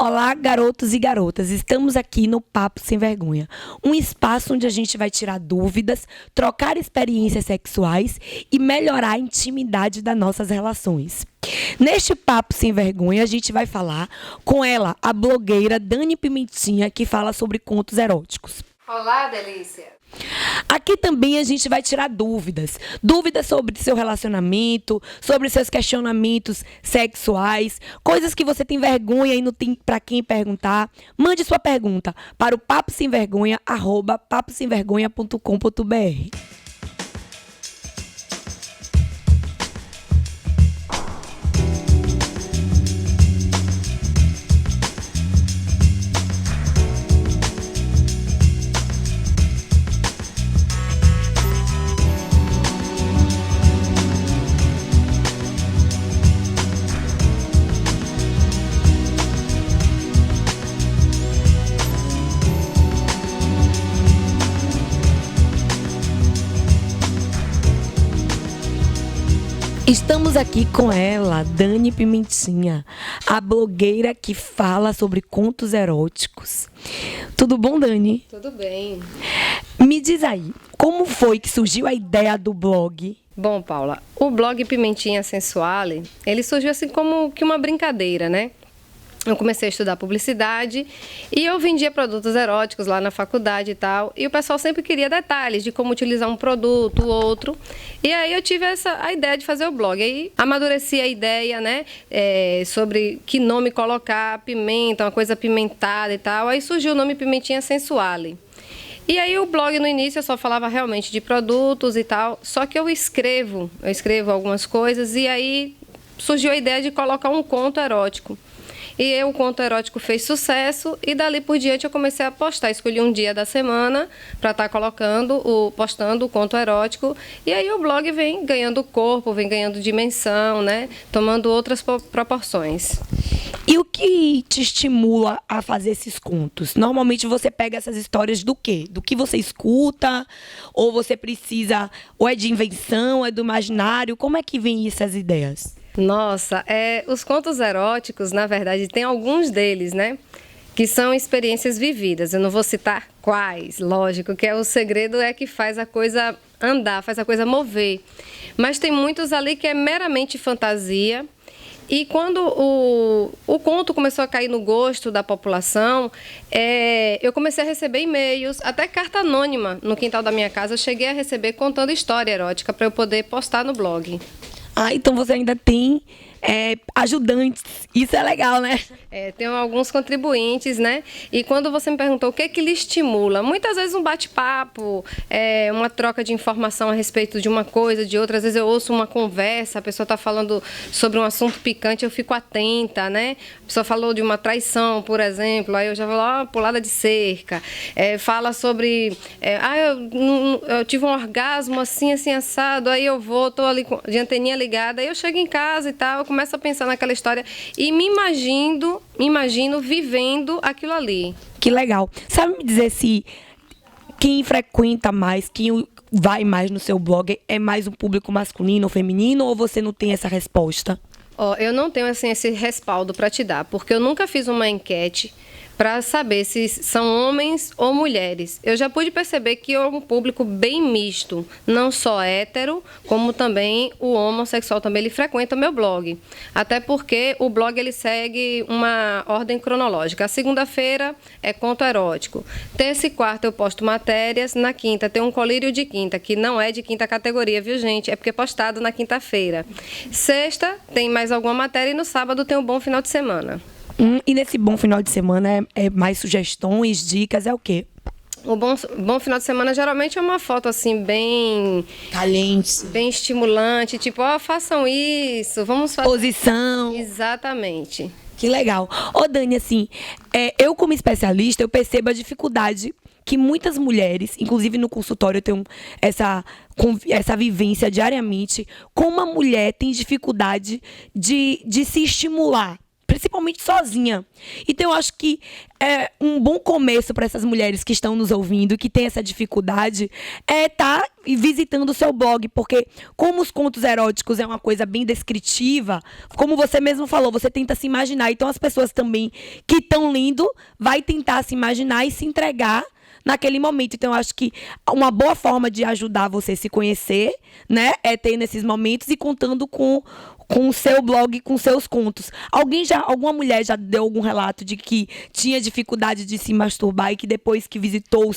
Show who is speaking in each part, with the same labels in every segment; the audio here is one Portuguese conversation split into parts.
Speaker 1: Olá, garotos e garotas. Estamos aqui no Papo Sem Vergonha, um espaço onde a gente vai tirar dúvidas, trocar experiências sexuais e melhorar a intimidade das nossas relações. Neste Papo Sem Vergonha, a gente vai falar com ela, a blogueira Dani Pimentinha, que fala sobre contos eróticos.
Speaker 2: Olá, delícia!
Speaker 1: Aqui também a gente vai tirar dúvidas sobre seu relacionamento, sobre seus questionamentos sexuais, coisas que você tem vergonha e não tem para quem perguntar. Mande sua pergunta para o paposemvergonha@paposemvergonha.com.br. Estamos aqui com ela, Dani Pimentinha, a blogueira que fala sobre contos eróticos. Tudo bom, Dani?
Speaker 2: Tudo bem.
Speaker 1: Me diz aí, como foi que surgiu a ideia do blog?
Speaker 2: Bom, Paula, o blog Pimentinha Sensuale, ele surgiu assim como que uma brincadeira, né? Eu comecei a estudar publicidade e eu vendia produtos eróticos lá na faculdade e tal. E o pessoal sempre queria detalhes de como utilizar um produto, outro. E aí eu tive a ideia de fazer o blog. Aí amadureci a ideia, né, sobre que nome colocar, pimenta, uma coisa apimentada e tal. Aí surgiu o nome Pimentinha Sensuale. E aí o blog no início eu só falava realmente de produtos e tal. Só que eu escrevo algumas coisas e aí surgiu a ideia de colocar um conto erótico. E o conto erótico fez sucesso e dali por diante eu comecei a postar. Escolhi um dia da semana para estar postando o conto erótico. E aí o blog vem ganhando corpo, vem ganhando dimensão, né? Tomando outras proporções.
Speaker 1: E o que te estimula a fazer esses contos? Normalmente você pega essas histórias do quê? Do que você escuta? Ou você precisa... Ou é de invenção, é do imaginário? Como é que vem essas ideias?
Speaker 2: Nossa, os contos eróticos, na verdade, tem alguns deles, né? Que são experiências vividas. Eu não vou citar quais, lógico, que o segredo é que faz a coisa andar, faz a coisa mover. Mas tem muitos ali que é meramente fantasia. E quando o conto começou a cair no gosto da população, eu comecei a receber e-mails, até carta anônima no quintal da minha casa. Eu cheguei a receber contando história erótica para eu poder postar no blog.
Speaker 1: Ah, então você ainda tem ajudantes. Isso é legal, né?
Speaker 2: Tem alguns contribuintes, né? E quando você me perguntou o que lhe estimula, muitas vezes um bate-papo, uma troca de informação a respeito de uma coisa, de outra. Às vezes eu ouço uma conversa, a pessoa está falando sobre um assunto picante, eu fico atenta, né? A pessoa falou de uma traição, por exemplo, aí eu já vou pulada de cerca. Fala sobre, eu tive um orgasmo assim, assim, assado, aí eu tô ali de anteninha ligada, aí eu chego em casa e tal, eu começo a pensar naquela história e me imagino vivendo aquilo ali.
Speaker 1: Que legal. Sabe me dizer se quem frequenta mais, quem vai mais no seu blog é mais um público masculino ou feminino, ou você não tem essa resposta?
Speaker 2: Eu não tenho assim, esse respaldo para te dar, porque eu nunca fiz uma enquete para saber se são homens ou mulheres. Eu já pude perceber que é um público bem misto, não só hétero, como também o homossexual também ele frequenta o meu blog. Até porque o blog ele segue uma ordem cronológica. A segunda-feira é conto erótico. Terça e quarta eu posto matérias. Na quinta tem um colírio de quinta, que não é de quinta categoria, viu, gente? É porque é postado na quinta-feira. Sexta tem mais alguma matéria e no sábado tem um bom final de semana.
Speaker 1: E nesse bom final de semana é mais sugestões, dicas, é o quê?
Speaker 2: O bom final de semana geralmente é uma foto assim bem...
Speaker 1: caliente.
Speaker 2: Bem estimulante, tipo, façam isso, vamos fazer...
Speaker 1: Posição.
Speaker 2: Exatamente.
Speaker 1: Que legal. Dani, assim, eu como especialista, eu percebo a dificuldade que muitas mulheres, inclusive no consultório eu tenho essa vivência diariamente, como uma mulher tem dificuldade de se estimular, principalmente sozinha. Então, eu acho que um bom começo para essas mulheres que estão nos ouvindo, que têm essa dificuldade, é estar e visitando o seu blog, porque como os contos eróticos é uma coisa bem descritiva, como você mesmo falou, você tenta se imaginar. Então as pessoas também que estão lendo vai tentar se imaginar e se entregar naquele momento. Então, eu acho que uma boa forma de ajudar você a se conhecer, né, é ter nesses momentos e contando com o seu blog, com seus contos. Alguma mulher já deu algum relato de que tinha dificuldade de se masturbar e que depois que visitou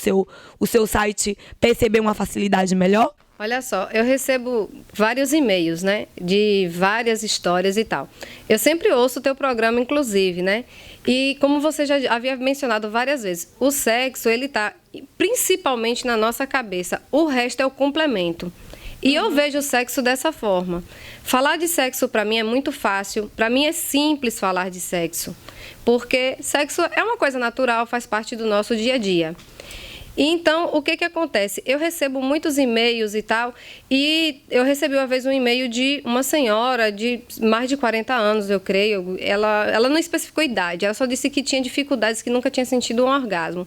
Speaker 1: o seu site percebeu uma facilidade melhor?
Speaker 2: Olha só, eu recebo vários e-mails, né, de várias histórias e tal. Eu sempre ouço o teu programa, inclusive, né? E como você já havia mencionado várias vezes, o sexo, ele tá principalmente na nossa cabeça. O resto é o complemento. E eu vejo o sexo dessa forma. Falar de sexo para mim é muito fácil. Para mim é simples falar de sexo. Porque sexo é uma coisa natural, faz parte do nosso dia a dia. E então, o que acontece? Eu recebo muitos e-mails e tal, e eu recebi uma vez um e-mail de uma senhora de mais de 40 anos, eu creio. Ela não especificou idade, ela só disse que tinha dificuldades, que nunca tinha sentido um orgasmo.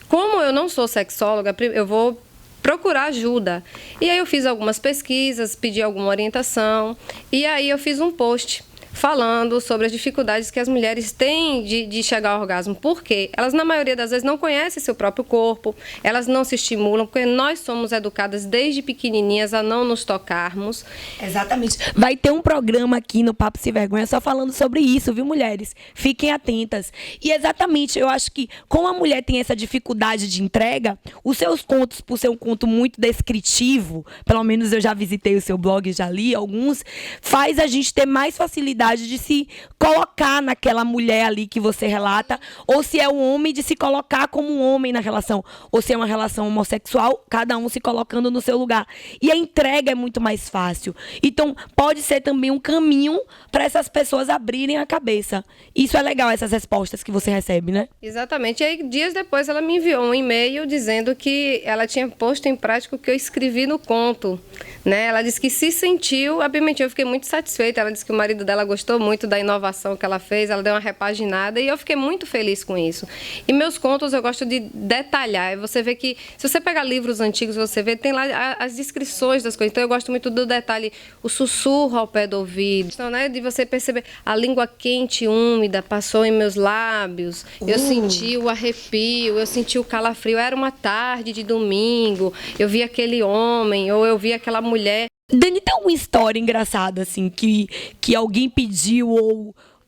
Speaker 2: Como eu não sou sexóloga, eu vou procurar ajuda. E aí eu fiz algumas pesquisas, pedi alguma orientação, e aí eu fiz um post falando sobre as dificuldades que as mulheres têm de chegar ao orgasmo. Por quê? Elas, na maioria das vezes, não conhecem seu próprio corpo, elas não se estimulam, porque nós somos educadas desde pequenininhas a não nos tocarmos.
Speaker 1: Exatamente. Vai ter um programa aqui no Papo Sem Vergonha só falando sobre isso, viu, mulheres? Fiquem atentas. E exatamente, eu acho que como a mulher tem essa dificuldade de entrega, os seus contos, por ser um conto muito descritivo, pelo menos eu já visitei o seu blog, já li alguns, faz a gente ter mais facilidade de se colocar naquela mulher ali que você relata, ou se é um homem, de se colocar como um homem na relação, ou se é uma relação homossexual, cada um se colocando no seu lugar. E a entrega é muito mais fácil. Então, pode ser também um caminho para essas pessoas abrirem a cabeça. Isso é legal, essas respostas que você recebe, né?
Speaker 2: Exatamente. E aí, dias depois, ela me enviou um e-mail dizendo que ela tinha posto em prática o que eu escrevi no conto, né? Ela disse que se sentiu, a Pimentinha, eu fiquei muito satisfeita. Ela disse que o marido dela gostou muito da inovação que ela fez, ela deu uma repaginada e eu fiquei muito feliz com isso. E meus contos eu gosto de detalhar. Você vê que, se você pegar livros antigos, você vê, tem lá as descrições das coisas. Então eu gosto muito do detalhe, o sussurro ao pé do ouvido. Então, né, de você perceber a língua quente e úmida passou em meus lábios, eu senti o arrepio, eu senti o calafrio. Era uma tarde de domingo, eu vi aquele homem ou eu vi aquela mulher.
Speaker 1: Dani, tem uma história engraçada, assim, que alguém pediu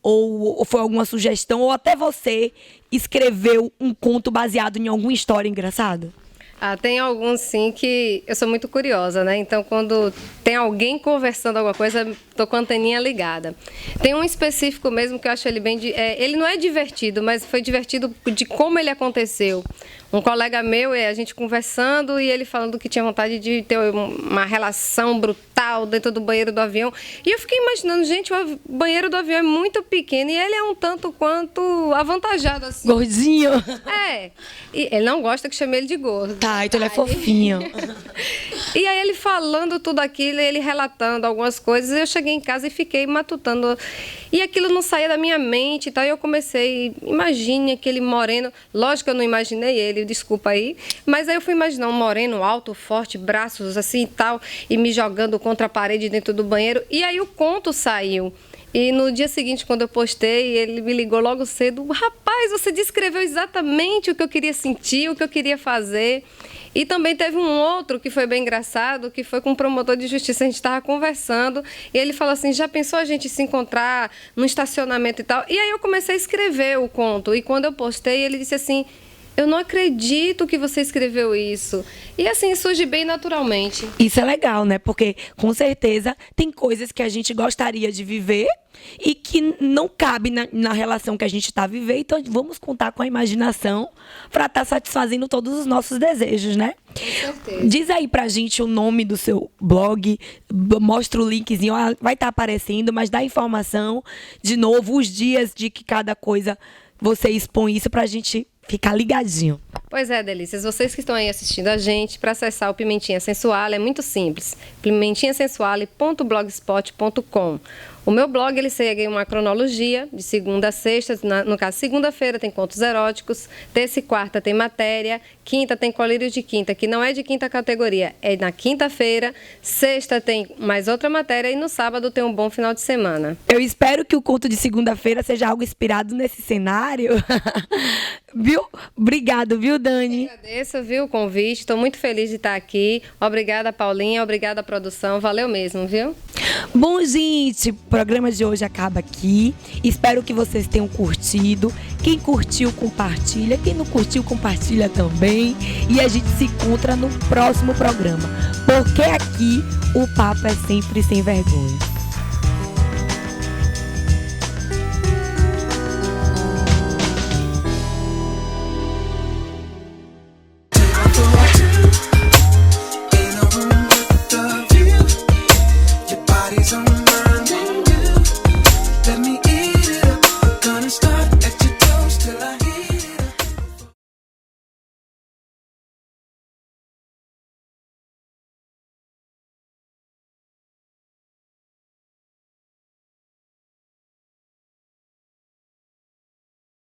Speaker 1: ou foi alguma sugestão, ou até você escreveu um conto baseado em alguma história engraçada?
Speaker 2: Ah, tem alguns sim que eu sou muito curiosa, né? Então, quando tem alguém conversando alguma coisa, tô com a anteninha ligada. Tem um específico mesmo que eu acho ele bem... ele não é divertido, mas foi divertido de como ele aconteceu. Um colega meu, a gente conversando e ele falando que tinha vontade de ter uma relação brutal dentro do banheiro do avião. E eu fiquei imaginando, gente, o banheiro do avião é muito pequeno e ele é um tanto quanto avantajado, assim.
Speaker 1: Gordinho?
Speaker 2: É. E ele não gosta que chame ele de gordo.
Speaker 1: Tá, então ele é fofinho.
Speaker 2: E aí ele falando tudo aquilo, ele relatando algumas coisas, eu cheguei em casa e fiquei matutando. E aquilo não saía da minha mente e tal. E eu comecei, imagine aquele moreno. Lógico que eu não imaginei ele, desculpa aí. Mas aí eu fui imaginar um moreno alto, forte, braços assim e tal, e me jogando contra a parede dentro do banheiro. E aí o conto saiu. E no dia seguinte, quando eu postei, ele me ligou logo cedo. Rapaz, você descreveu exatamente o que eu queria sentir, o que eu queria fazer. E também teve um outro que foi bem engraçado, que foi com um promotor de justiça. A gente estava conversando e ele falou assim, já pensou a gente se encontrar num estacionamento e tal? E aí eu comecei a escrever o conto. E quando eu postei, ele disse assim, eu não acredito que você escreveu isso. E assim, surge bem naturalmente.
Speaker 1: Isso é legal, né? Porque, com certeza, tem coisas que a gente gostaria de viver e que não cabe na relação que a gente está vivendo. Então, vamos contar com a imaginação para estar satisfazendo todos os nossos desejos, né?
Speaker 2: Com certeza.
Speaker 1: Diz aí pra gente o nome do seu blog, mostra o linkzinho, vai estar aparecendo, mas dá informação, de novo, os dias de que cada coisa você expõe isso pra gente ficar ligadinho.
Speaker 2: Pois é, delícias. Vocês que estão aí assistindo a gente, para acessar o Pimentinha Sensual é muito simples. pimentinhasensuale.blogspot.com. O meu blog, ele segue uma cronologia de segunda a sexta. No caso, segunda-feira tem contos eróticos, terça e quarta tem matéria, quinta tem colírio de quinta, que não é de quinta categoria, é na quinta-feira, sexta tem mais outra matéria e no sábado tem um bom final de semana.
Speaker 1: Eu espero que o conto de segunda-feira seja algo inspirado nesse cenário. Viu? Obrigado, viu, Dani?
Speaker 2: Eu agradeço, viu, o convite. Estou muito feliz de estar aqui. Obrigada, Paulinha. Obrigada, produção. Valeu mesmo, viu?
Speaker 1: Bom, gente, o programa de hoje acaba aqui. Espero que vocês tenham curtido. Quem curtiu, compartilha. Quem não curtiu, compartilha também. E a gente se encontra no próximo programa. Porque aqui o papo é sempre sem vergonha.